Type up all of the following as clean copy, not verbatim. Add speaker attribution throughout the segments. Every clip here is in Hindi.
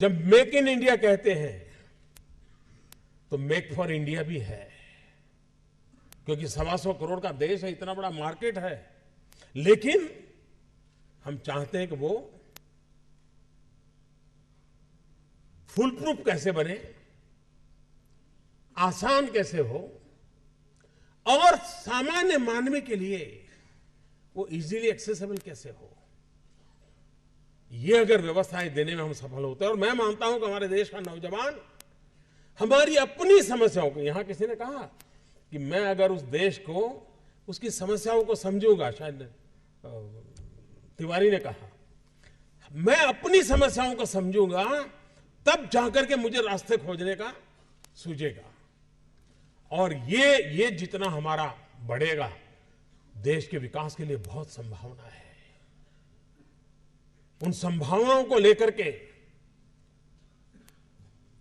Speaker 1: जब मेक इन इंडिया कहते हैं तो मेक फॉर इंडिया भी है, क्योंकि 125 करोड़ का देश है, इतना बड़ा मार्केट है। लेकिन हम चाहते हैं कि वो फुल प्रूफ कैसे बने, आसान कैसे हो और सामान्य मानवी के लिए वो इजीली एक्सेसिबल कैसे हो। ये अगर व्यवस्थाएं देने में हम सफल होते हैं, और मैं मानता हूं कि हमारे देश का नौजवान हमारी अपनी समस्याओं को, यहां किसी ने कहा कि मैं अगर उस देश को उसकी समस्याओं को समझूंगा, शायद तिवारी ने कहा, मैं अपनी समस्याओं को समझूंगा तब जाकर के मुझे रास्ते खोजने का सूझेगा। और ये जितना हमारा बढ़ेगा, देश के विकास के लिए बहुत संभावना है। उन संभावनाओं को लेकर के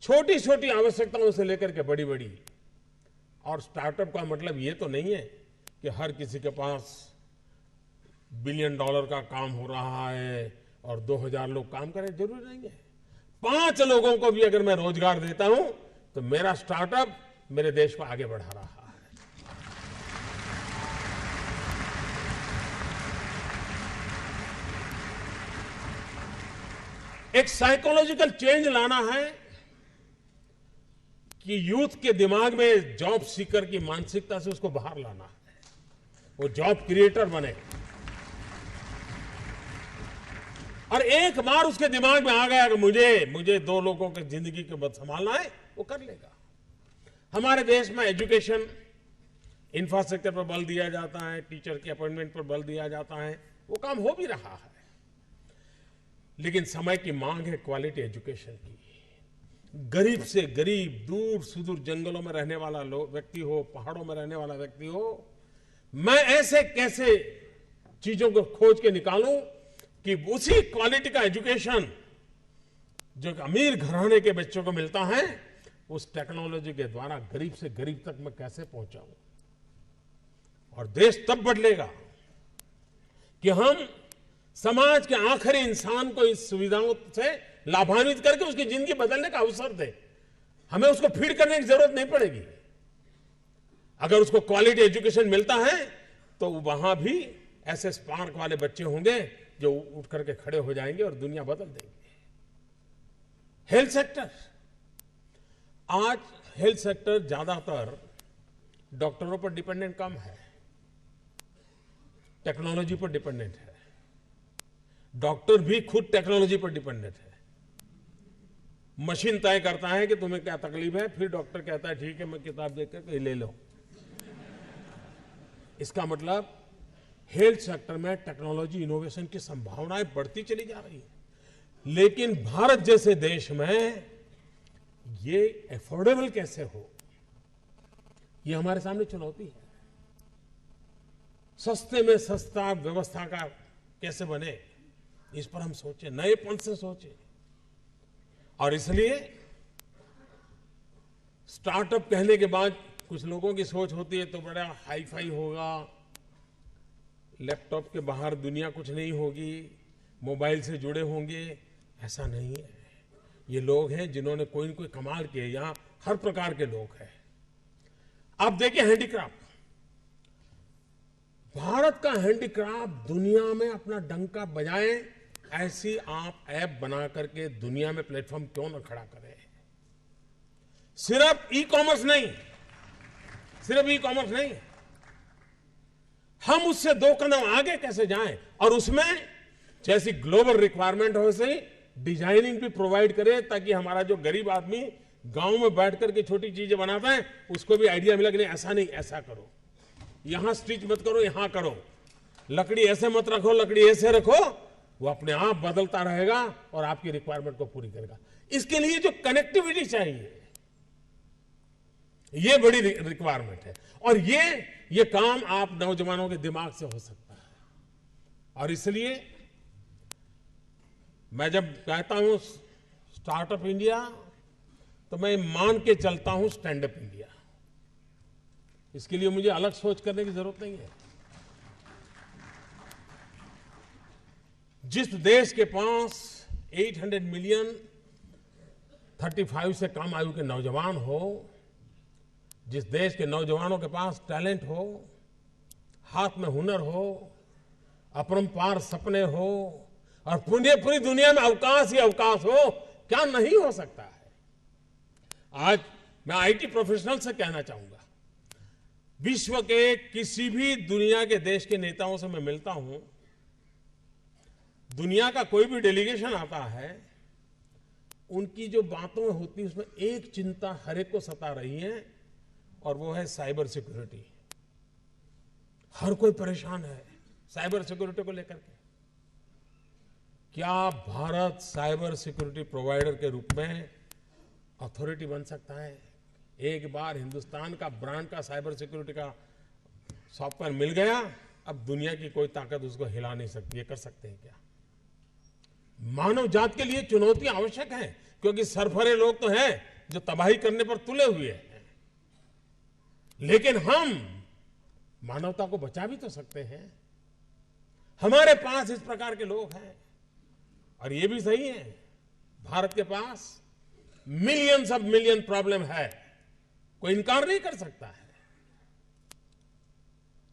Speaker 1: छोटी छोटी आवश्यकताओं से लेकर के बड़ी बड़ी, और स्टार्टअप का मतलब ये तो नहीं है कि हर किसी के पास $1 बिलियन का काम हो रहा है और 2000 लोग काम करें, जरूरी नहीं है। 5 लोगों को भी अगर मैं रोजगार देता हूं तो मेरा स्टार्टअप मेरे देश को आगे बढ़ा रहा है। एक साइकोलॉजिकल चेंज लाना है कि यूथ के दिमाग में जॉब सीकर की मानसिकता से उसको बाहर लाना है, वो जॉब क्रिएटर बने। और एक बार उसके दिमाग में आ गया कि मुझे 2 लोगों की जिंदगी को बद संभालना है, वो कर लेगा। हमारे देश में एजुकेशन इंफ्रास्ट्रक्चर पर बल दिया जाता है, टीचर के अपॉइंटमेंट पर बल दिया जाता है, वो काम हो भी रहा है। लेकिन समय की मांग है क्वालिटी एजुकेशन की। गरीब से गरीब, दूर सुदूर जंगलों में रहने वाला व्यक्ति हो, पहाड़ों में रहने वाला व्यक्ति हो, मैं ऐसे कैसे चीजों को खोज के निकालूं कि उसी क्वालिटी का एजुकेशन जो अमीर घराने के बच्चों को मिलता है, उस टेक्नोलॉजी के द्वारा गरीब से गरीब तक मैं कैसे पहुंचाऊं। और देश तब बदलेगा कि हम समाज के आखिरी इंसान को इस सुविधाओं से लाभान्वित करके उसकी जिंदगी बदलने का अवसर दे। हमें उसको फीड करने की जरूरत नहीं पड़ेगी। अगर उसको क्वालिटी एजुकेशन मिलता है तो वहां भी ऐसे स्पार्क वाले बच्चे होंगे जो उठ करके खड़े हो जाएंगे और दुनिया बदल देंगे। हेल्थ सेक्टर, आज हेल्थ सेक्टर ज्यादातर डॉक्टरों पर डिपेंडेंट कम है, टेक्नोलॉजी पर डिपेंडेंट है। डॉक्टर भी खुद टेक्नोलॉजी पर डिपेंडेंट है। मशीन तय करता है कि तुम्हें क्या तकलीफ है, फिर डॉक्टर कहता है ठीक है, मैं किताब देख कर ले लो। इसका मतलब हेल्थ सेक्टर में टेक्नोलॉजी इनोवेशन की संभावनाएं बढ़ती चली जा रही है। लेकिन भारत जैसे देश में ये अफोर्डेबल कैसे हो, ये हमारे सामने चुनौती है। सस्ते में सस्ता व्यवस्था का कैसे बने, इस पर हम सोचें, नएपन से सोचें। और इसलिए स्टार्टअप कहने के बाद कुछ लोगों की सोच होती है तो बड़ा हाई फाई होगा, लैपटॉप के बाहर दुनिया कुछ नहीं होगी, मोबाइल से जुड़े होंगे। ऐसा नहीं है। ये लोग हैं जिन्होंने कोई न कोई कमाल किए। यहां हर प्रकार के लोग हैं। आप देखिए हैंडीक्राफ्ट, भारत का हैंडीक्राफ्ट दुनिया में अपना डंका बजाए, ऐसी आप ऐप बना करके दुनिया में प्लेटफॉर्म क्यों न खड़ा करें। सिर्फ ई कॉमर्स नहीं, हम उससे 2 कदम आगे कैसे जाएं और उसमें जैसी ग्लोबल रिक्वायरमेंट हो वैसे डिजाइनिंग भी प्रोवाइड करें, ताकि हमारा जो गरीब आदमी गांव में बैठ करके छोटी चीजें बनाता है उसको भी आइडिया मिला कि नहीं ऐसा नहीं, ऐसा करो, यहां स्टिच मत करो, यहां करो, लकड़ी ऐसे मत रखो, लकड़ी ऐसे रखो। वो अपने आप बदलता रहेगा और आपकी रिक्वायरमेंट को पूरी करेगा। इसके लिए जो कनेक्टिविटी चाहिए, ये बड़ी रिक्वायरमेंट है। और ये काम आप नौजवानों के दिमाग से हो सकता है। और इसलिए मैं जब कहता हूं स्टार्टअप इंडिया, तो मैं मान के चलता हूं स्टैंड अप इंडिया। इसके लिए मुझे अलग सोच करने की जरूरत नहीं है। जिस देश के पास 800 मिलियन 35 से कम आयु के नौजवान हो, जिस देश के नौजवानों के पास टैलेंट हो, हाथ में हुनर हो, अपरंपार सपने हो और पूरी दुनिया में अवकाश ही अवकाश हो, क्या नहीं हो सकता है। आज मैं आईटी प्रोफेशनल से कहना चाहूंगा, विश्व के किसी भी दुनिया के देश के नेताओं से मैं मिलता हूं, दुनिया का कोई भी डेलीगेशन आता है, उनकी जो बातों होती है उसमें एक चिंता हर एक को सता रही है और वो है साइबर सिक्योरिटी। हर कोई परेशान है साइबर सिक्योरिटी को लेकर के। क्या भारत साइबर सिक्योरिटी प्रोवाइडर के रूप में अथॉरिटी बन सकता है? एक बार हिंदुस्तान का ब्रांड का साइबर सिक्योरिटी का सॉफ्टवेयर मिल गया, अब दुनिया की कोई ताकत उसको हिला नहीं सकती। ये कर सकते हैं क्या? मानव जात के लिए चुनौती आवश्यक है, क्योंकि सरफरे लोग तो हैं जो तबाही करने पर तुले हुए हैं, लेकिन हम मानवता को बचा भी तो सकते हैं। हमारे पास इस प्रकार के लोग हैं और ये भी सही है, भारत के पास मिलियंस ऑफ मिलियन प्रॉब्लम है, कोई इनकार नहीं कर सकता है।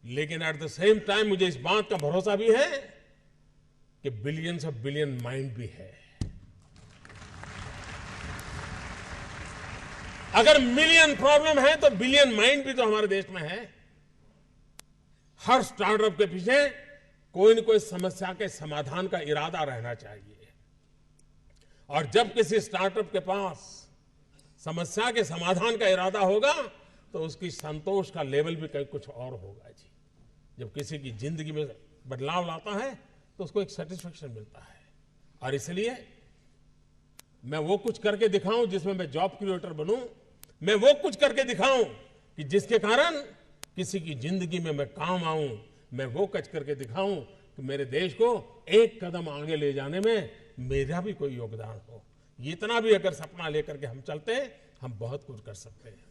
Speaker 1: लेकिन एट द सेम टाइम मुझे इस बात का भरोसा भी है कि बिलियंस ऑफ बिलियन माइंड भी है। अगर मिलियन प्रॉब्लम है तो बिलियन माइंड भी तो हमारे देश में है। हर स्टार्टअप के पीछे कोई न कोई समस्या के समाधान का इरादा रहना चाहिए, और जब किसी स्टार्टअप के पास समस्या के समाधान का इरादा होगा तो उसकी संतोष का लेवल भी कहीं कुछ और होगा जी। जब किसी की जिंदगी में बदलाव लाता है तो उसको एक सेटिस्फेक्शन मिलता है। और इसलिए मैं वो कुछ करके दिखाऊं जिसमें मैं जॉब क्रिएटर बनूं, मैं वो कुछ करके दिखाऊं कि जिसके कारण किसी की जिंदगी में मैं काम आऊं, मैं वो कुछ करके दिखाऊं कि मेरे देश को एक कदम आगे ले जाने में मेरा भी कोई योगदान हो। इतना भी अगर सपना लेकर के हम चलते हैं, हम बहुत कुछ कर सकते हैं।